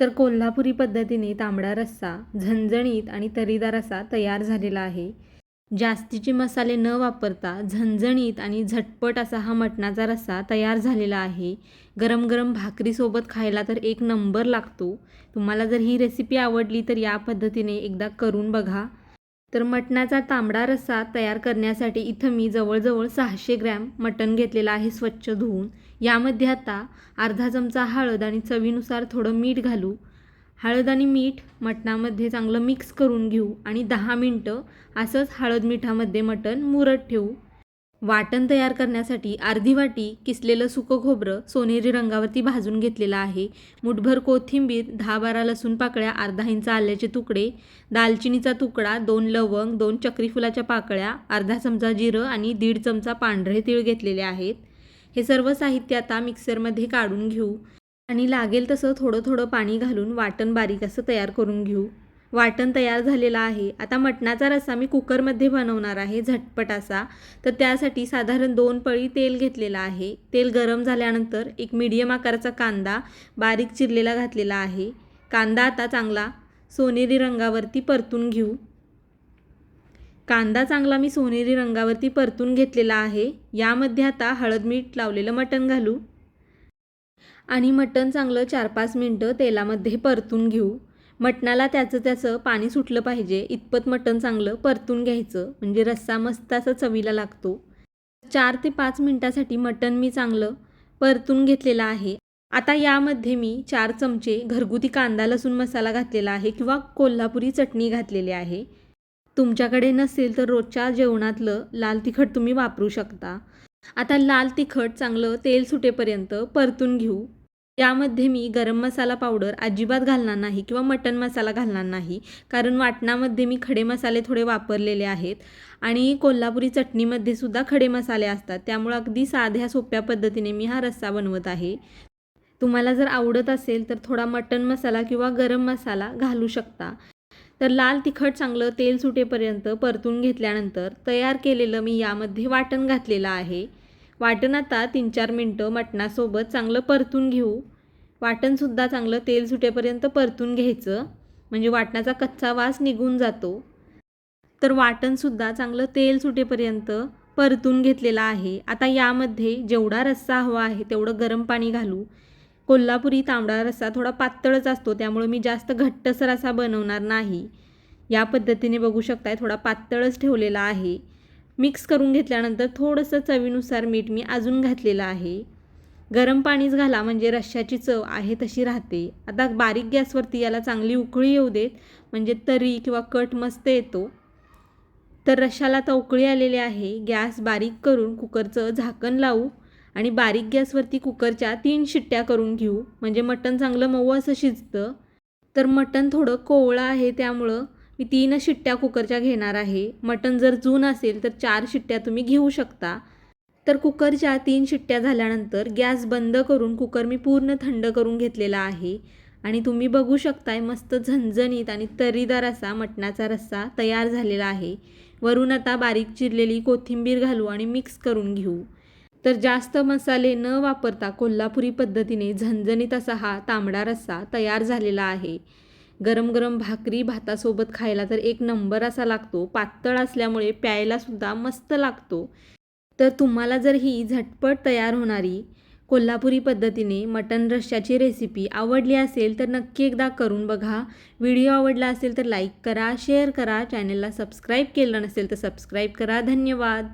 तर कोल्हापुरी पद्धतीने तांबडा रस्सा झणझणीत आणि तर्रीदार असा तयार झालेला आहे. जास्तीचे मसाले न वापरता झणझणीत आणि झटपट असा हा मटणाचा रस्सा तयार झालेला आहे. गरम गरम भाकरीसोबत खायला तर एक नंबर लागतो. तुम्हाला जर ही रेसिपी आवडली तर या पद्धतीने एकदा करून बघा. तर मटणाचा तांबडा रस्सा तयार करण्यासाठी इथं मी जवळजवळ 600 ग्रॅम मटण घेतलेलं आहे स्वच्छ धुवून. यामध्ये आता अर्धा चमचा हळद आणि चवीनुसार थोडं मीठ घालू. हळद आणि मीठ मटणामध्ये चांगलं मिक्स करून घेऊ आणि 10 मिनटं असंच हळद मिठामध्ये मटण मुरत ठेवू. वाटण तयार करण्यासाठी अर्धी वाटी किसलेलं सुकं खोबरं सोनेरी रंगावरती भाजून घेतलेलं आहे. मुठभर कोथिंबीर, 10-12 लसूण पाकळ्या, अर्धा इंच आल्याचे तुकडे, दालचिनीचा तुकडा, 2 लवंग, 2 चक्री फुलाच्या पाकळ्या, अर्धा चमचा जिरं आणि 1.5 चमचा पांढरे तीळ घेतलेले आहेत. हे सर्व साहित्य आता मिक्सरमध्ये काढून घेऊ आणि लागेल तसं थोडं थोडं पाणी घालून वाटण बारीक असं तयार करून घेऊ. वाटण तयार झालेलं आहे. आता मटणाचा रस्सा मी कुकरमध्ये बनवणार आहे झटपट असा. तर त्यासाठी साधारण 2 पळी तेल घेतलेलं आहे. तेल गरम झाल्यानंतर एक मीडियम आकाराचा कांदा बारीक चिरलेला घातलेला आहे. कांदा आता चांगला सोनेरी रंगावरती परतून घेऊ. कांदा चांगला मी सोनेरी रंगावरती परतून घेतलेला आहे. यामध्ये आता हळद मीठ लावलेलं मटण घालू आणि मटण चांगलं 4-5 मिनटं तेलामध्ये परतून घेऊ. मटणाला त्याचं पाणी सुटलं पाहिजे इतपत मटण चांगलं परतून घ्यायचं, म्हणजे रस्सा मस्त असा चवीला लागतो. 4 ते 5 मिनटासाठी मटण मी चांगलं परतून घेतलेलं आहे. आता यामध्ये मी 4 चमचे घरगुती कांदा लसूण मसाला घातलेला आहे किंवा कोल्हापुरी चटणी घातलेली आहे. तुमच्याकडे नसेल तर रोजच्या जेवणातलं लाल तिखट तुम्ही वापरू शकता. आता लाल तिखट चांगलं तेल सुटेपर्यंत परतून घेऊ. यामध्ये मी गरम मसाला पावडर अजिबात घालणार नाही किंवा मटण मसाला घालणार नाही, कारण वाटणामध्ये मी खडे मसाले थोडे वापरलेले आहेत आणि कोल्हापुरी चटणीमध्ये सुद्धा खडे मसाले असतात. त्यामुळे अगदी साध्या सोप्या पद्धतीने मी हा रस्सा बनवत आहे. तुम्हाला जर आवडत असेल तर थोडा मटण मसाला किंवा गरम मसाला घालू शकता. तर लाल तिखट चांगलं तेल सुटेपर्यंत परतून घेतल्यानंतर तयार केलेलं मी यामध्ये वाटण घातलेलं आहे. वाटण आता 3-4 मिनटं मटणासोबत चांगलं परतून घेऊ. वाटणसुद्धा चांगलं तेल सुटेपर्यंत परतून घ्यायचं, म्हणजे वाटणाचा कच्चा वास निघून जातो. तर वाटणसुद्धा चांगलं तेल सुटेपर्यंत परतून घेतलेलं आहे. आता यामध्ये जेवढा रस्सा हवा आहे तेवढं गरम पाणी घालू. कोल्हापुरी तांबडा रस्सा थोडा पातळच असतो, त्यामुळे मी जास्त घट्टसर असा बनवणार नाही. या पद्धतीने बघू शकताय थोडा पातळच ठेवलेला आहे. मिक्स करून घेतल्यानंतर थोडंसं चवीनुसार मीठ मी अजून घातलेलं आहे. गरम पाणीच घाला, म्हणजे रश्श्याची चव आहे तशी राहते. आता बारीक गॅसवरती याला चांगली उकळी येऊ देत, म्हणजे तरी किंवा कट मस्त येतो. तर रश्श्याला आता उकळी आलेली आहे. गॅस बारीक करून कुकरचं झाकण लावू आणि बारीक गॅसवरती कुकरच्या 3 शिट्ट्या करून घेऊ, म्हणजे मटण चांगलं मऊ असं शिजतं. तर मटण थोडं कोवळं आहे त्यामुळं मी 3 शिट्ट्या कुकरच्या घेणार आहे. मटण जर जून असेल तर 4 शिट्ट्या तुम्ही घेऊ शकता. तर कुकरच्या 3 शिट्ट्या झाल्यानंतर गॅस बंद करून कुकर मी पूर्ण थंड करून घेतलेला आहे आणि तुम्ही बघू शकताय मस्त झणझणीत आणि तर्रीदार असा मटणाचा रस्सा तयार झालेला आहे. वरून आता बारीक चिरलेली कोथिंबीर घालू आणि मिक्स करून घेऊ. तर जास्त मसाले न वापरता कोल्हापुरी पद्धतीने झणझणीत असा हा तांबडा रस्सा तयार झालेला आहे. गरम गरम भाकरी भातासोबत खायला तर एक नंबर असा लागतो. पातळ असल्यामुळे प्यायलासुद्धा मस्त लागतो. तर तुम्हाला जर ही झटपट तयार होणारी कोल्हापुरी पद्धतीने मटण रश्श्याची रेसिपी आवडली असेल तर नक्की एकदा करून बघा. व्हिडिओ आवडला असेल तर लाईक करा, शेअर करा, चॅनलला सबस्क्राईब केलं नसेल तर सबस्क्राईब करा. धन्यवाद.